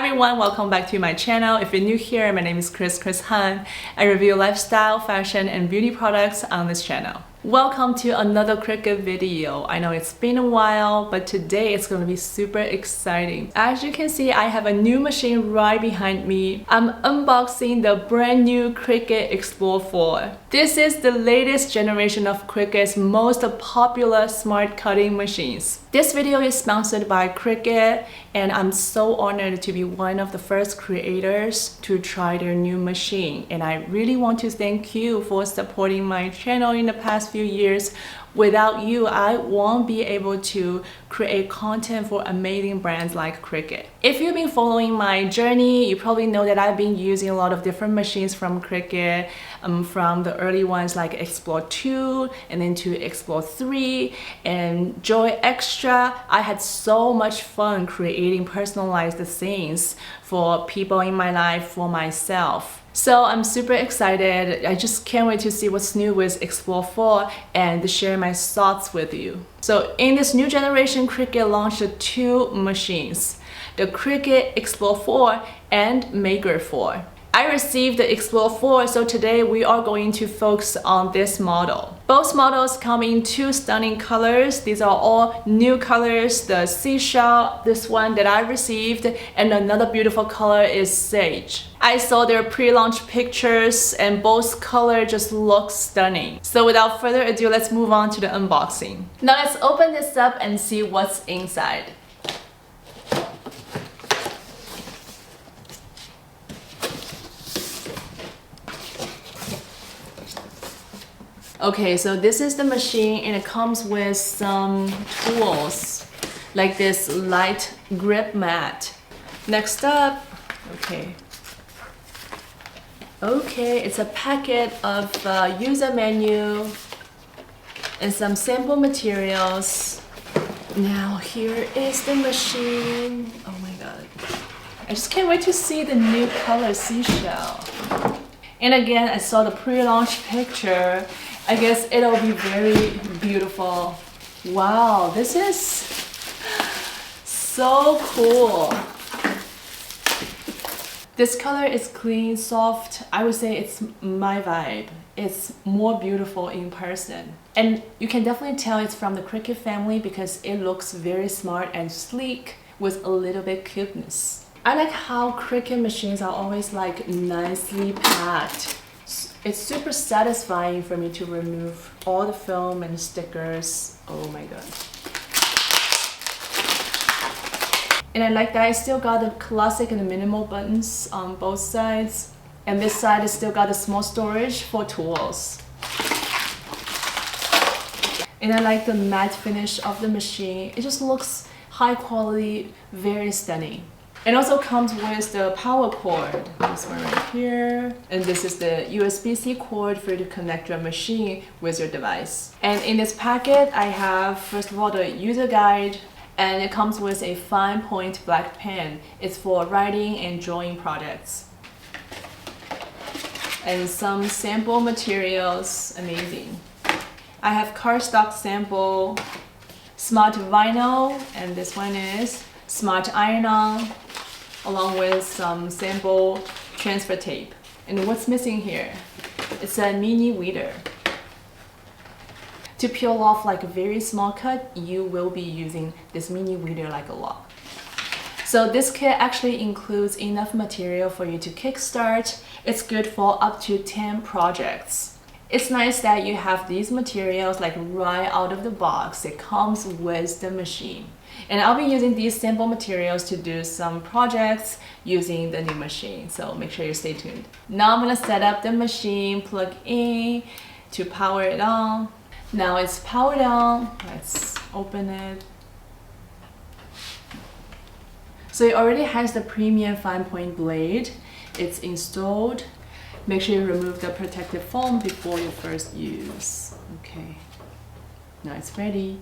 everyone, welcome back to my channel. If you're new here, my name is Chris Han. I review lifestyle, fashion, and beauty products on this channel. Welcome to another Cricut video. I know it's been a while, but today it's going to be super exciting. As you can see, I have a new machine right behind me. I'm unboxing the brand new Cricut Explore 4. This is the latest generation of Cricut's most popular smart cutting machines. This video is sponsored by Cricut, and I'm so honored to be one of the first creators to try their new machine. And I really want to thank you for supporting my channel in the past few years. Without you, I won't be able to create content for amazing brands like Cricut. If you've been following my journey, you probably know that I've been using a lot of different machines from Cricut, from the early ones like Explore 2 and then to Explore 3 and Joy Extra. I had so much fun creating personalized things for people in my life, for myself. So I'm super excited. I just can't wait to see what's new with Explore 4 and to share my thoughts with you. So in this new generation, Cricut launched two machines, the Cricut Explore 4 and Maker 4. I received the Explore 4, so today we are going to focus on this model. Both models come in two stunning colors. These are all new colors, the seashell, this one that I received, and another beautiful color is sage. I saw their pre-launch pictures and both colors just look stunning. So without further ado, let's move on to the unboxing. Now let's open this up and see what's inside. Okay, so this is the machine and it comes with some tools like this light grip mat. Next up, okay, it's a packet of user menu and some sample materials. Now here is the machine. Oh my god, I just can't wait to see the new color seashell. And again, I saw the pre-launch picture. I guess it'll be very beautiful. Wow, this is so cool. This color is clean, soft. I would say it's my vibe. It's more beautiful in person. And you can definitely tell it's from the Cricut family because it looks very smart and sleek with a little bit cuteness. I like how Cricut machines are always like nicely packed. It's super satisfying for me to remove all the film and stickers. Oh my god. And I like that I still got the classic and the minimal buttons on both sides. And this side has still got a small storage for tools. And I like the matte finish of the machine. It just looks high quality, very stunning. It also comes with the power cord, this one right here. And this is the USB-C cord for you to connect your machine with your device. And in this packet, I have, first of all, the user guide. And it comes with a fine point black pen. It's for writing and drawing projects. And some sample materials, amazing. I have cardstock sample, smart vinyl, and this one is smart iron-on, along with some sample transfer tape. And what's missing here? It's a mini weeder. To peel off like a very small cut, you will be using this mini weeder like a lot. So this kit actually includes enough material for you to kickstart. It's good for up to 10 projects. It's nice that you have these materials like right out of the box. It comes with the machine. And I'll be using these sample materials to do some projects using the new machine. So make sure you stay tuned. Now I'm gonna set up the machine, plug in to power it on. Now it's powered on. Let's open it. So it already has the premium fine point blade. It's installed. Make sure you remove the protective foam before you first use. Okay, now it's ready.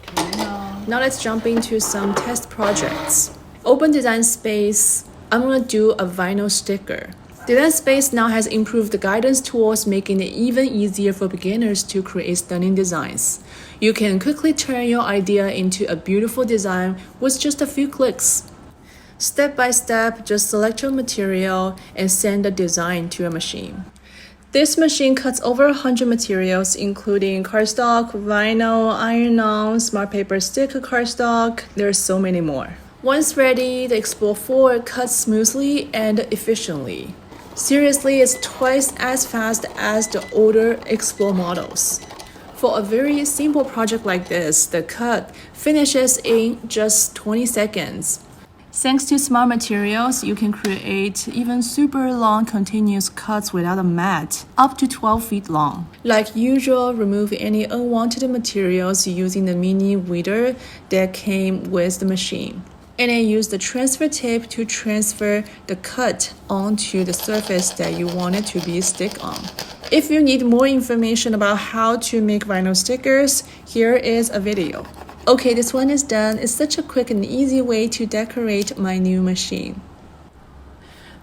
Turn it on. Now let's jump into some test projects. Open Design Space. I'm gonna do a vinyl sticker. Design Space now has improved the guidance tools, making it even easier for beginners to create stunning designs. You can quickly turn your idea into a beautiful design with just a few clicks. Step by step, just select your material and send the design to a machine. This machine cuts over 100 materials, including cardstock, vinyl, iron-on, smart paper sticker cardstock. There's so many more. Once ready, the Explore 4 cuts smoothly and efficiently. Seriously, it's twice as fast as the older Explore models. For a very simple project like this, the cut finishes in just 20 seconds. Thanks to smart materials, you can create even super long continuous cuts without a mat, up to 12 feet long. Like usual, remove any unwanted materials using the mini weeder that came with the machine. And then use the transfer tape to transfer the cut onto the surface that you want it to be stick on. If you need more information about how to make vinyl stickers, here is a video. Okay, this one is done. It's such a quick and easy way to decorate my new machine.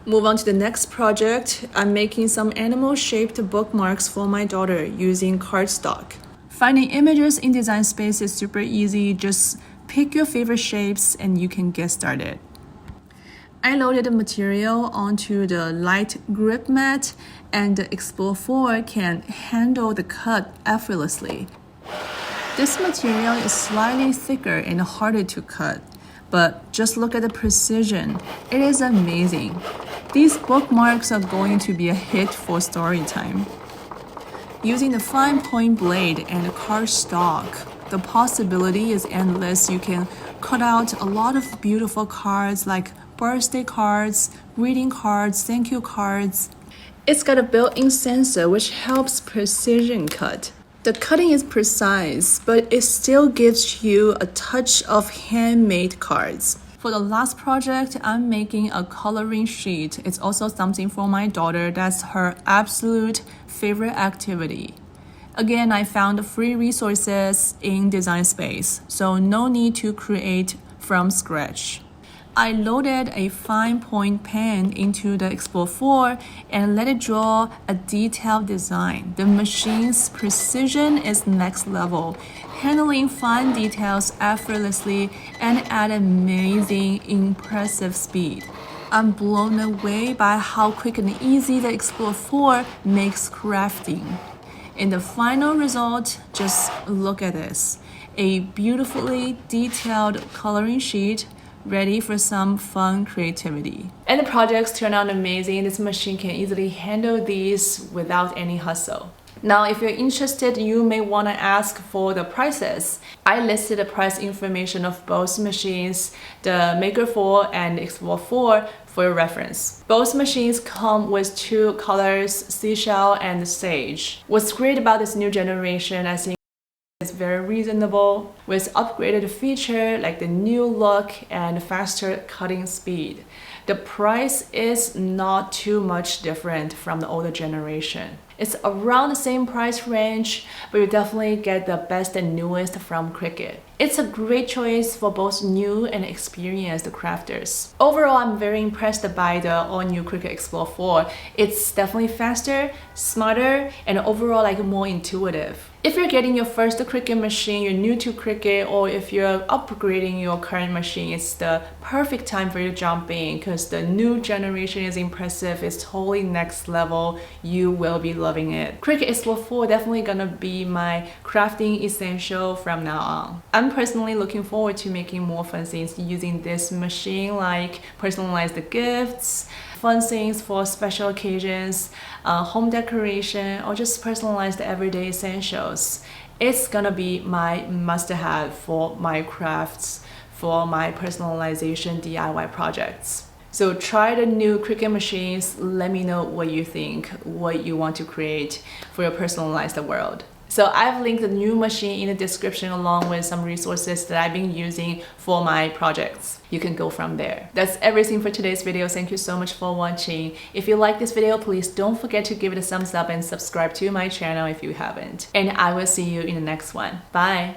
Move on to the next project. I'm making some animal-shaped bookmarks for my daughter using cardstock. Finding images in Design Space is super easy. Just pick your favorite shapes and you can get started. I loaded the material onto the light grip mat, and the Explore 4 can handle the cut effortlessly. This material is slightly thicker and harder to cut, but just look at the precision. It is amazing. These bookmarks are going to be a hit for story time. Using the fine point blade and cardstock, the possibility is endless. You can cut out a lot of beautiful cards like birthday cards, greeting cards, thank you cards. It's got a built-in sensor which helps precision cut. The cutting is precise, but it still gives you a touch of handmade cards. For the last project, I'm making a coloring sheet. It's also something for my daughter. That's her absolute favorite activity. Again, I found free resources in Design Space, so no need to create from scratch. I loaded a fine point pen into the Explore 4 and let it draw a detailed design. The machine's precision is next level, handling fine details effortlessly and at amazing, impressive speed. I'm blown away by how quick and easy the Explore 4 makes crafting. In the final result, just look at this. A beautifully detailed coloring sheet ready for some fun creativity. And the projects turn out amazing. This machine can easily handle these without any hustle. Now, if you're interested, you may want to ask for the prices. I listed the price information of both machines, the Maker 4 and Explore 4, for your reference. Both machines come with two colors, seashell and sage. What's great about this new generation, I think, it's very reasonable with upgraded feature like the new look and faster cutting speed. The price is not too much different from the older generation. It's around the same price range, but you definitely get the best and newest from Cricut. It's a great choice for both new and experienced crafters. Overall, I'm very impressed by the all-new Cricut Explore 4. It's definitely faster, smarter, and overall more intuitive. If you're getting your first Cricut machine, you're new to Cricut, or if you're upgrading your current machine, it's the perfect time for you to jump in because the new generation is impressive. It's totally next level. You will be loving it. Cricut Explore 4 definitely gonna be my crafting essential from now on. I'm personally looking forward to making more fun things using this machine, like personalized gifts, fun things for special occasions, home decoration, or just personalized everyday essentials. It's gonna be my must-have for my crafts, for my personalization DIY projects. So try the new Cricut machines. Let me know what you think, what you want to create for your personalized world. So I've linked the new machine in the description along with some resources that I've been using for my projects. You can go from there. That's everything for today's video. Thank you so much for watching. If you like this video, please don't forget to give it a thumbs up and subscribe to my channel if you haven't. And I will see you in the next one. Bye!